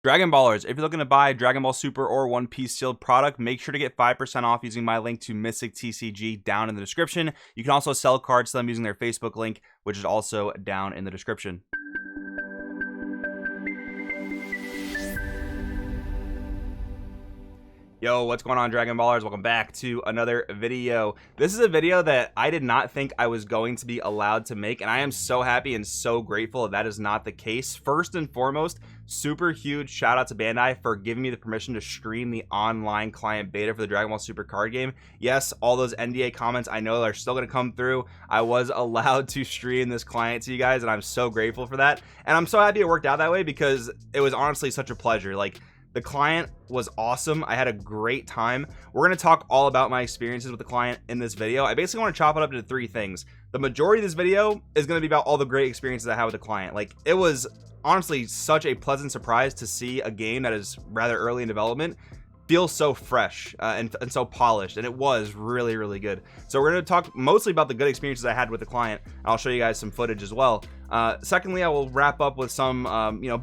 Dragon Ballers, if you're looking to buy Dragon Ball Super or One Piece sealed product, make sure to get 5% off using my link to Mystic TCG down in the description. You can also sell cards to them using their Facebook link, which is also down in the description. Yo, what's going on, Dragon Ballers? Welcome back to another video. This is a video that I did not think I was going to be allowed to make, and I am so happy and so grateful that is not the case. First and foremost, super huge shout out to Bandai for giving me the permission to stream the online client beta for the Dragon Ball Super card game. Yes, all those NDA comments I know are still going to come through. I was allowed to stream this client to you guys, and I'm so grateful for that. And I'm so happy it worked out that way because it was honestly such a pleasure. Like, the client was awesome. I had a great time. We're going to talk all about my experiences with the client in this video. I basically want to chop it up into three things. The majority of this video is going to be about all the great experiences I had with the client. Like, it was honestly such a pleasant surprise to see a game that is rather early in development feel so fresh and so polished, and it was really good. So we're going to talk mostly about the good experiences I had with the client. I'll show you guys some footage as well. Secondly, I will wrap up with some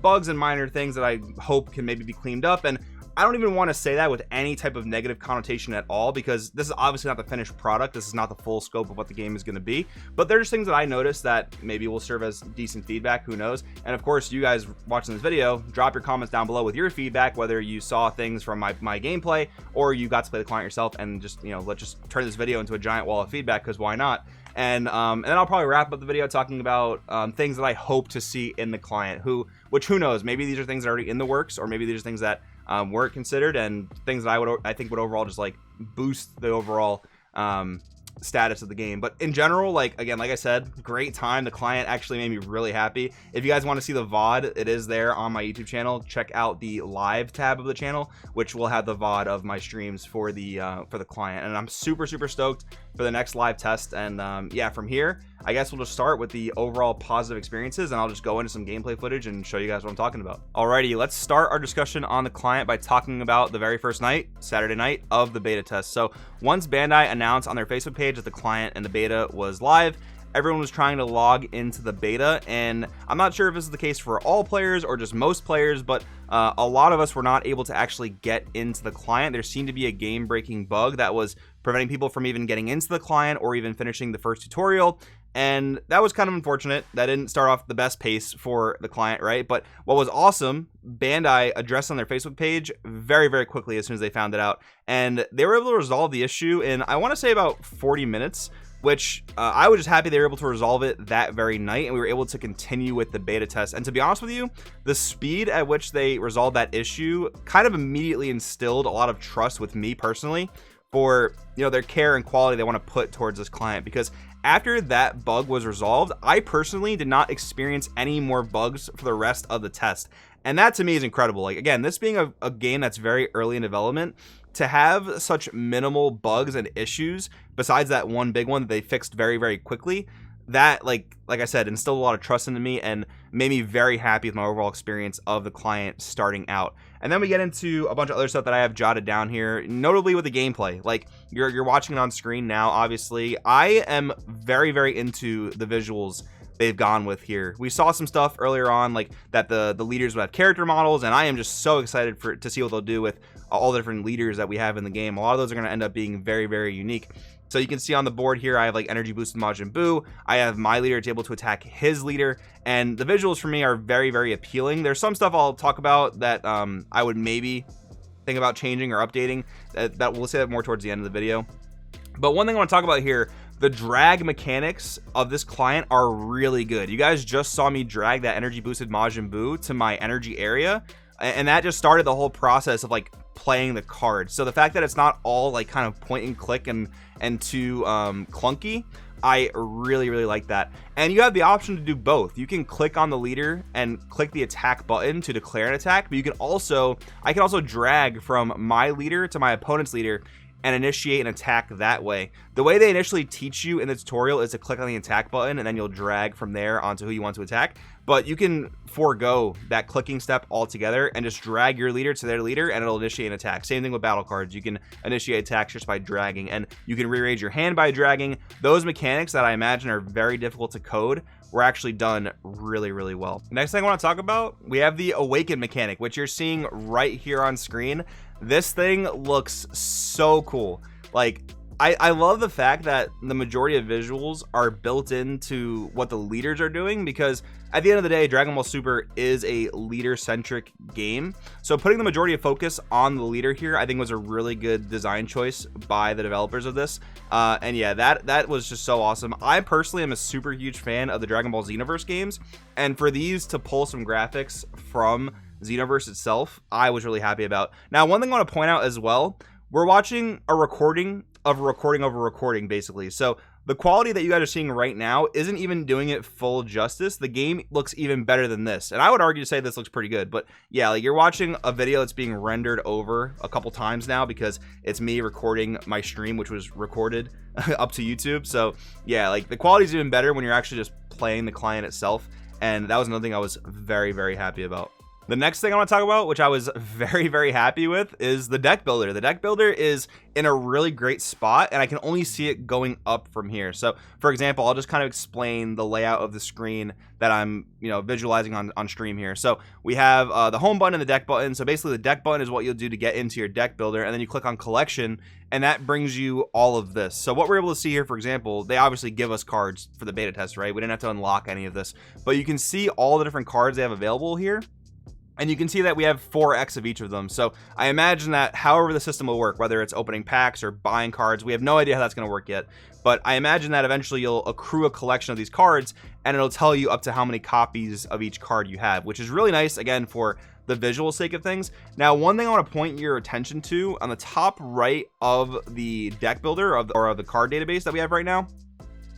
bugs and minor things that I hope can maybe be cleaned up, and I don't even want to say that with any type of negative connotation at all, because this is obviously not the finished product. This is not the full scope of what the game is going to be, but there's things that I noticed that maybe will serve as decent feedback. Who knows? And of course, you guys watching this video, drop your comments down below with your feedback, whether you saw things from my gameplay or you got to play the client yourself, and just, let's just turn this video into a giant wall of feedback, because why not? And then I'll probably wrap up the video talking about things that I hope to see in the client, which who knows, maybe these are things that are already in the works, or maybe these are things that weren't considered, and things that I think would overall just like boost the overall status of the game. But in general, like I said, great time. The client actually made me really happy. If you guys want to see the VOD, it is there on my YouTube channel. Check out the live tab of the channel, which will have the VOD of my streams for the client. And I'm super stoked for the next live test. And yeah, from here, I guess we'll just start with the overall positive experiences, and I'll just go into some gameplay footage and show you guys what I'm talking about. Alrighty, let's start our discussion on the client by talking about the very first night, Saturday night, of the beta test. So once Bandai announced on their Facebook page that the client and the beta was live, everyone was trying to log into the beta, and I'm not sure if this is the case for all players or just most players, but a lot of us were not able to actually get into the client. There seemed to be a game-breaking bug that was preventing people from even getting into the client or even finishing the first tutorial, and that was kind of unfortunate. That didn't start off the best pace for the client, right? But what was awesome, Bandai addressed on their Facebook page very quickly as soon as they found it out, and they were able to resolve the issue in, I want to say, about 40 minutes, which I was just happy they were able to resolve it that very night, and we were able to continue with the beta test. And to be honest with you, the speed at which they resolved that issue kind of immediately instilled a lot of trust with me personally for their care and quality they want to put towards this client, because after that bug was resolved, I personally did not experience any more bugs for the rest of the test. And that to me is incredible. Like, again, this being a game that's very early in development, to have such minimal bugs and issues besides that one big one that they fixed very quickly, that like I said, instilled a lot of trust into me and made me very happy with my overall experience of the client starting out. And then we get into a bunch of other stuff that I have jotted down here, notably with the gameplay. Like, you're watching it on screen now, obviously. I am very into the visuals they've gone with here. We saw some stuff earlier on, like that the leaders would have character models, and I am just so excited to see what they'll do with all the different leaders that we have in the game. A lot of those are going to end up being very unique. So you can see on the board here, I have like energy boosted Majin Buu. I have my leader to able to attack his leader, and the visuals for me are very appealing. There's some stuff I'll talk about that I would maybe think about changing or updating. That we'll say that more towards the end of the video. But one thing I want to talk about here, the drag mechanics of this client are really good. You guys just saw me drag that energy boosted Majin Buu to my energy area, and that just started the whole process of like playing the card. So the fact that it's not all like kind of point and click and too clunky, I really like that. And you have the option to do both. You can click on the leader and click the attack button to declare an attack, but I can also drag from my leader to my opponent's leader and initiate an attack that way. The way they initially teach you in the tutorial is to click on the attack button, and then you'll drag from there onto who you want to attack. But you can forego that clicking step altogether and just drag your leader to their leader, and it'll initiate an attack. Same thing with battle cards. You can initiate attacks just by dragging, and you can rearrange your hand by dragging. Those mechanics that I imagine are very difficult to code were actually done really, really well. Next thing I want to talk about, we have the Awaken mechanic, which you're seeing right here on screen. This thing looks so cool. Like, I love the fact that the majority of visuals are built into what the leaders are doing, because at the end of the day, Dragon Ball Super is a leader-centric game. So putting the majority of focus on the leader here, I think was a really good design choice by the developers of this. And yeah, that was just so awesome. I personally am a super huge fan of the Dragon Ball Xenoverse games, and for these to pull some graphics from Xenoverse itself, I was really happy about. Now, one thing I want to point out as well, we're watching a recording of a recording of a recording, basically. So the quality that you guys are seeing right now isn't even doing it full justice. The game looks even better than this, and I would argue to say this looks pretty good. But yeah, like, you're watching a video that's being rendered over a couple times now, because it's me recording my stream, which was recorded up to YouTube. So yeah, like, the quality is even better when you're actually just playing the client itself, and that was another thing I was very, very happy about. The next thing I want to talk about, which I was very, very happy with, is the deck builder. The deck builder is in a really great spot, and I can only see it going up from here. So, for example, I'll just kind of explain the layout of the screen that I'm, visualizing on stream here. So we have the home button and the deck button. So basically, the deck button is what you'll do to get into your deck builder, and then you click on collection, and that brings you all of this. So what we're able to see here, for example, they obviously give us cards for the beta test, right? We didn't have to unlock any of this, but you can see all the different cards they have available here. And you can see that we have 4x of each of them. So I imagine that however the system will work, whether it's opening packs or buying cards, we have no idea how that's going to work yet. But I imagine that eventually you'll accrue a collection of these cards, and it'll tell you up to how many copies of each card you have, which is really nice, again, for the visual sake of things. Now, one thing I want to point your attention to, on the top right of the deck builder or of the card database that we have right now,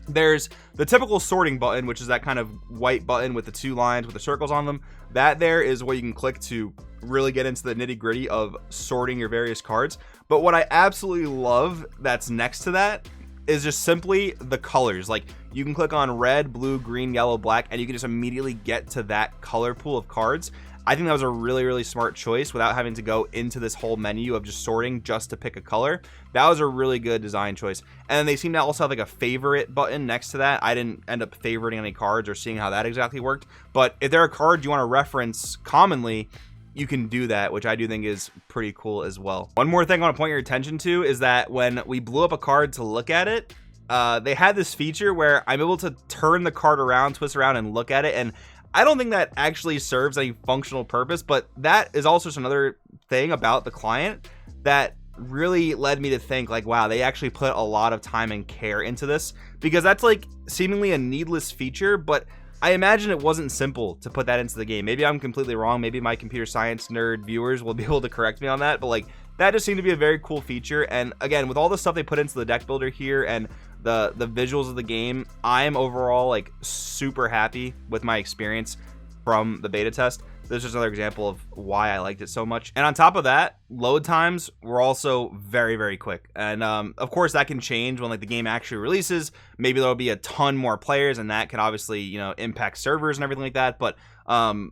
there's the typical sorting button, which is that kind of white button with the two lines with the circles on them. That there is what you can click to really get into the nitty gritty of sorting your various cards. But what I absolutely love that's next to that is just simply the colors. Like, you can click on red, blue, green, yellow, black, and you can just immediately get to that color pool of cards. I think that was a really, really smart choice without having to go into this whole menu of just sorting just to pick a color. That was a really good design choice. And then they seem to also have like a favorite button next to that. I didn't end up favoriting any cards or seeing how that exactly worked. But if there are cards you want to reference commonly, you can do that, which I do think is pretty cool as well. One more thing I want to point your attention to is that when we blew up a card to look at it, they had this feature where I'm able to turn the card around, twist around, and look at it. And I don't think that actually serves any functional purpose, but that is also just another thing about the client that really led me to think, like, wow, they actually put a lot of time and care into this, because that's like seemingly a needless feature, but I imagine it wasn't simple to put that into the game. Maybe I'm completely wrong. Maybe my computer science nerd viewers will be able to correct me on that, but like, that just seemed to be a very cool feature. And again, with all the stuff they put into the deck builder here and the visuals of the game, I'm overall like super happy with my experience from the beta test. This is another example of why I liked it so much. And on top of that, load times were also very, very quick. And of course, that can change when like the game actually releases. Maybe there'll be a ton more players, and that could obviously, impact servers and everything like that. But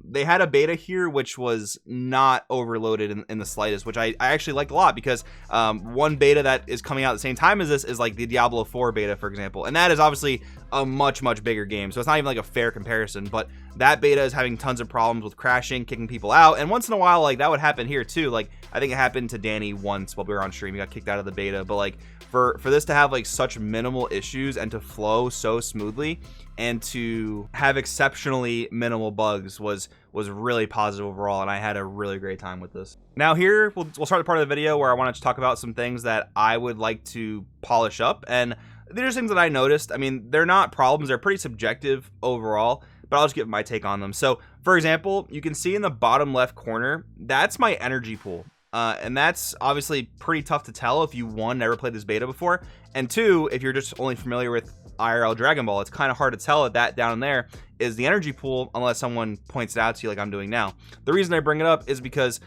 they had a beta here which was not overloaded in the slightest, which I actually liked a lot, because one beta that is coming out at the same time as this is like the Diablo 4 beta, for example, and that is obviously a much bigger game, so it's not even like a fair comparison. But that beta is having tons of problems with crashing, kicking people out, and once in a while, like, that would happen here too. Like, I think it happened to Danny once while we were on stream. He got kicked out of the beta. But like, for this to have like such minimal issues and to flow so smoothly and to have exceptionally minimal bugs was really positive overall, and I had a really great time with this. Now here we'll start the part of the video where I wanted to talk about some things that I would like to polish up, and there's things that I noticed. I mean, they're not problems, they're pretty subjective overall, but I'll just give my take on them. So for example, you can see in the bottom left corner, that's my energy pool. And that's obviously pretty tough to tell if you, one, never played this beta before, and two, if you're just only familiar with IRL Dragon Ball, it's kind of hard to tell that down there is the energy pool unless someone points it out to you like I'm doing now. The reason I bring it up is because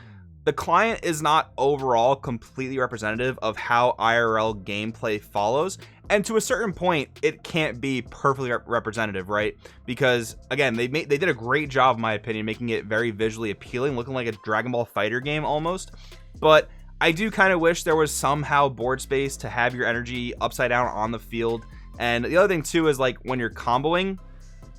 the client is not overall completely representative of how IRL gameplay follows, and to a certain point it can't be perfectly representative, right? Because again, they did a great job in my opinion making it very visually appealing, looking like a Dragon Ball Fighter game almost. But I do kind of wish there was somehow board space to have your energy upside down on the field. And the other thing too is, like, when you're comboing,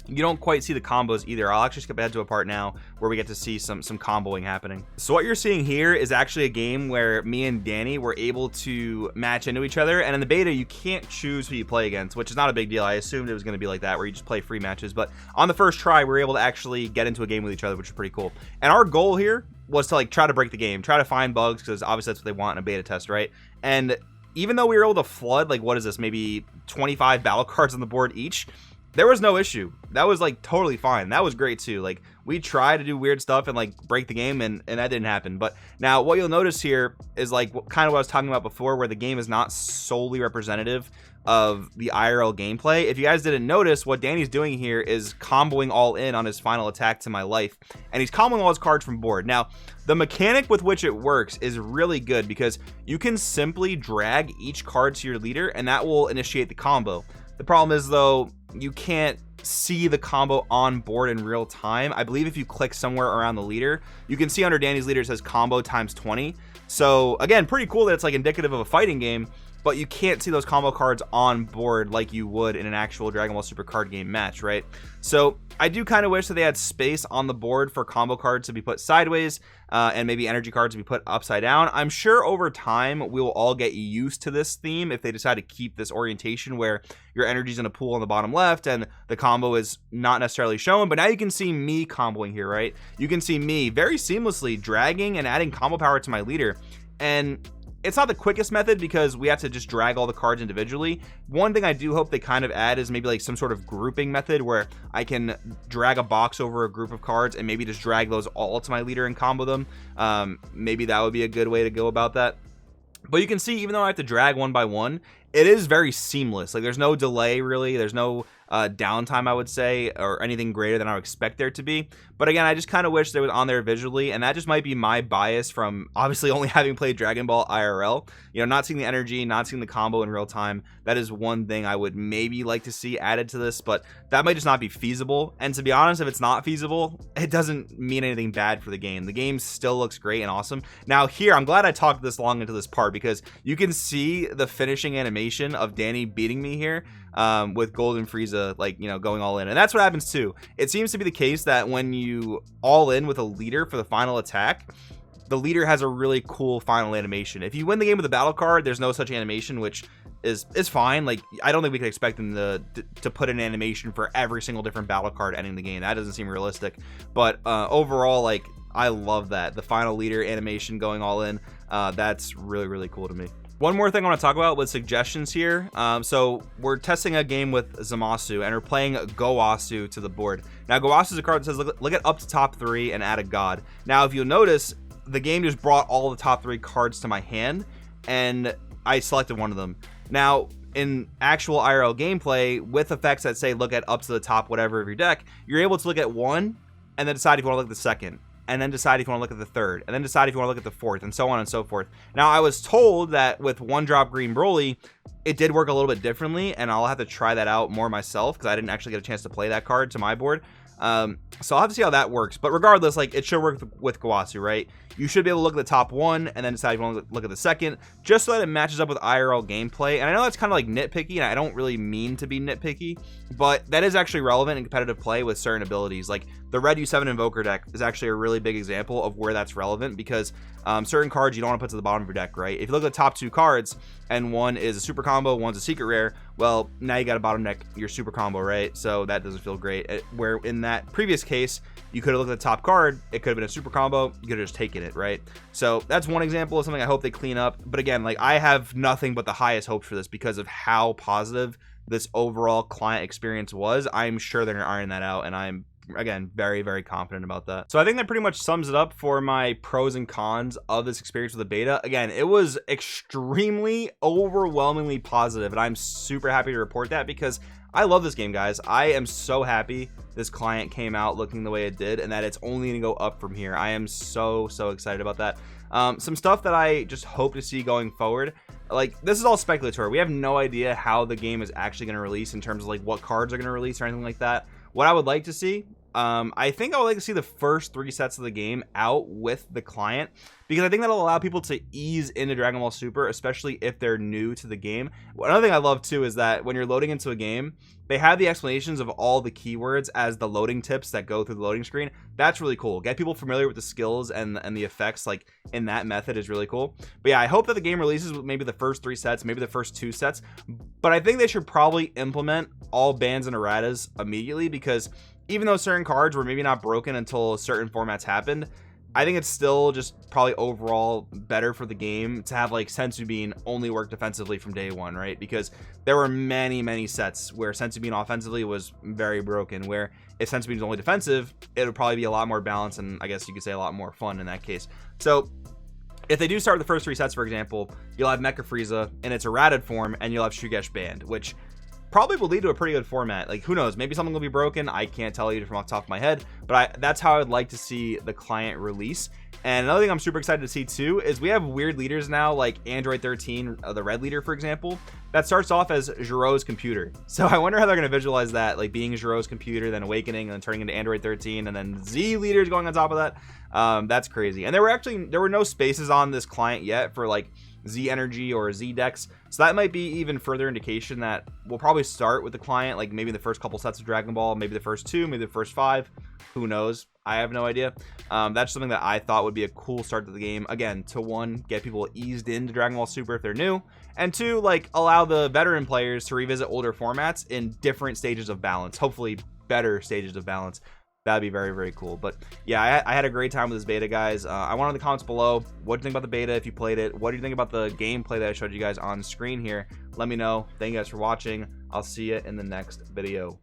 you don't quite see the combos either. I'll actually skip ahead to a part now where we get to see some comboing happening. So what you're seeing here is actually a game where me and Danny were able to match into each other, and in the beta you can't choose who you play against, which is not a big deal. I assumed it was going to be like that, where you just play free matches, but on the first try we were able to actually get into a game with each other, which is pretty cool. And our goal here was to like try to break the game, try to find bugs, because obviously that's what they want in a beta test, right? And even though we were able to flood, like, what is this, maybe 25 battle cards on the board each, there was no issue. That was like totally fine. That was great too. Like, we tried to do weird stuff and like break the game, and that didn't happen. But now what you'll notice here is like kind of what I was talking about before, where the game is not solely representative of the IRL gameplay. If you guys didn't notice, what Danny's doing here is comboing all in on his final attack to my life, and he's comboing all his cards from board. Now, the mechanic with which it works is really good, because you can simply drag each card to your leader and that will initiate the combo. The problem is, though, you can't see the combo on board in real time. I believe if you click somewhere around the leader, you can see under Danny's leader it says combo times 20. So again, pretty cool that it's like indicative of a fighting game, but you can't see those combo cards on board like you would in an actual Dragon Ball Super card game match, right? So I do kind of wish that they had space on the board for combo cards to be put sideways, and maybe energy cards to be put upside down. I'm sure over time we will all get used to this theme if they decide to keep this orientation where your energy's in a pool on the bottom left and the combo is not necessarily shown. But now you can see me comboing here, right? You can see me very seamlessly dragging and adding combo power to my leader. And it's not the quickest method because we have to just drag all the cards individually. One thing I do hope they kind of add is maybe like some sort of grouping method where I can drag a box over a group of cards and maybe just drag those all to my leader and combo them. Maybe that would be a good way to go about that. But you can see, even though I have to drag one by one, it is very seamless. Like, there's no delay really. There's no downtime, I would say, or anything greater than I would expect there to be. But again, I just kind of wish they was on there visually, and that just might be my bias from obviously only having played Dragon Ball IRL. You know, not seeing the energy, not seeing the combo in real time. That is one thing I would maybe like to see added to this, but that might just not be feasible. And to be honest, if it's not feasible, it doesn't mean anything bad for the game. The game still looks great and awesome. Now here, I'm glad I talked this long into this part, because you can see the finishing animation of Danny beating me here, with Golden Frieza, like, you know, going all in. And that's what happens too. It seems to be the case that when you all in with a leader for the final attack, the leader has a really cool final animation. If you win the game with a battle card, there's no such animation, which is fine. Like, I don't think we can expect them to put an animation for every single different battle card ending the game. That doesn't seem realistic. But overall, like, I love that. The final leader animation going all in, that's really, really cool to me. One more thing I want to talk about with suggestions here. So we're testing a game with Zamasu, and we're playing Gowasu to the board. Now, Gowasu is a card that says look at up to top 3 and add a god. Now, if you'll notice, the game just brought all the top 3 cards to my hand, and I selected one of them. Now, in actual IRL gameplay, with effects that say look at up to the top whatever of your deck, you're able to look at one and then decide if you want to look at the second, and then decide if you want to look at the third, and then decide if you want to look at the fourth, and so on and so forth. Now, I was told that with one drop Green Broly, it did work a little bit differently, and I'll have to try that out more myself, because I didn't actually get a chance to play that card to my board. So I'll have to see how that works. But regardless, like, it should work with Gowasu, right? You should be able to look at the top one and then decide if you want to look at the second, just so that it matches up with IRL gameplay. And I know that's kind of like nitpicky, and I don't really mean to be nitpicky, but that is actually relevant in competitive play with certain abilities. Like, the Red U7 Invoker deck is actually a really big example of where that's relevant, because certain cards you don't want to put to the bottom of your deck, right? If you look at the top 2 cards and one is a super combo, one's a secret rare, well, now you got to bottom deck your super combo, right? So that doesn't feel great. Where in that previous case, you could have looked at the top card, it could have been a super combo, you could have just taken it, right? So that's one example of something I hope they clean up. But again, like, I have nothing but the highest hopes for this because of how positive this overall client experience was. I'm sure they're gonna iron that out, and I'm, again, very, very confident about that. So I think that pretty much sums it up for my pros and cons of this experience with the beta. Again, it was extremely overwhelmingly positive, and I'm super happy to report that, because I love this game, guys. I am so happy this client came out looking the way it did, and that it's only gonna go up from here. I am so excited about that. Some stuff that I just hope to see going forward, like, this is all speculatory. We have no idea how the game is actually going to release in terms of like what cards are going to release or anything like that. What I would like to see, I think I would like to see the first 3 sets of the game out with the client, because I think that'll allow people to ease into Dragon Ball Super, especially if they're new to the game. Another thing I love too is that when you're loading into a game, they have the explanations of all the keywords as the loading tips that go through the loading screen. That's really cool. Get people familiar with the skills and the effects like in that method is really cool. But yeah, I hope that the game releases with maybe the first 3 sets, maybe the first 2 sets. But I think they should probably implement all bans and erratas immediately, because even though certain cards were maybe not broken until certain formats happened, I think it's still just probably overall better for the game to have like Senzu Bean only work defensively from day one, right? Because there were many sets where Senzu Bean offensively was very broken, where if Senzu Bean is only defensive, it would probably be a lot more balanced, and I guess you could say a lot more fun in that case. So if they do start with the first 3 sets, for example, you'll have Mecha Frieza in its errated form, and you'll have Shugesh banned, which probably will lead to a pretty good format. Like, who knows, maybe something will be broken. I can't tell you from off the top of my head, but that's how I would like to see the client release. And another thing I'm super excited to see too is we have weird leaders now, like Android 13, the red leader, for example, that starts off as Giroux's computer. So I wonder how they're going to visualize that, like being Giroux's computer, then awakening, and then turning into Android 13, and then Z leaders going on top of that. That's crazy. And there were no spaces on this client yet for like Z Energy or Z Dex, so that might be even further indication that we'll probably start with the client, like maybe the first couple sets of Dragon Ball, maybe the first 2, maybe the first 5, who knows, I have no idea. That's something that I thought would be a cool start to the game, again, to 1, get people eased into Dragon Ball Super if they're new, and 2, like allow the veteran players to revisit older formats in different stages of balance, hopefully better stages of balance. That'd be very cool. But yeah, I had a great time with this beta, guys. I want in the comments below, what do you think about the beta if you played it? What do you think about the gameplay that I showed you guys on screen here? Let me know. Thank you guys for watching. I'll see you in the next video.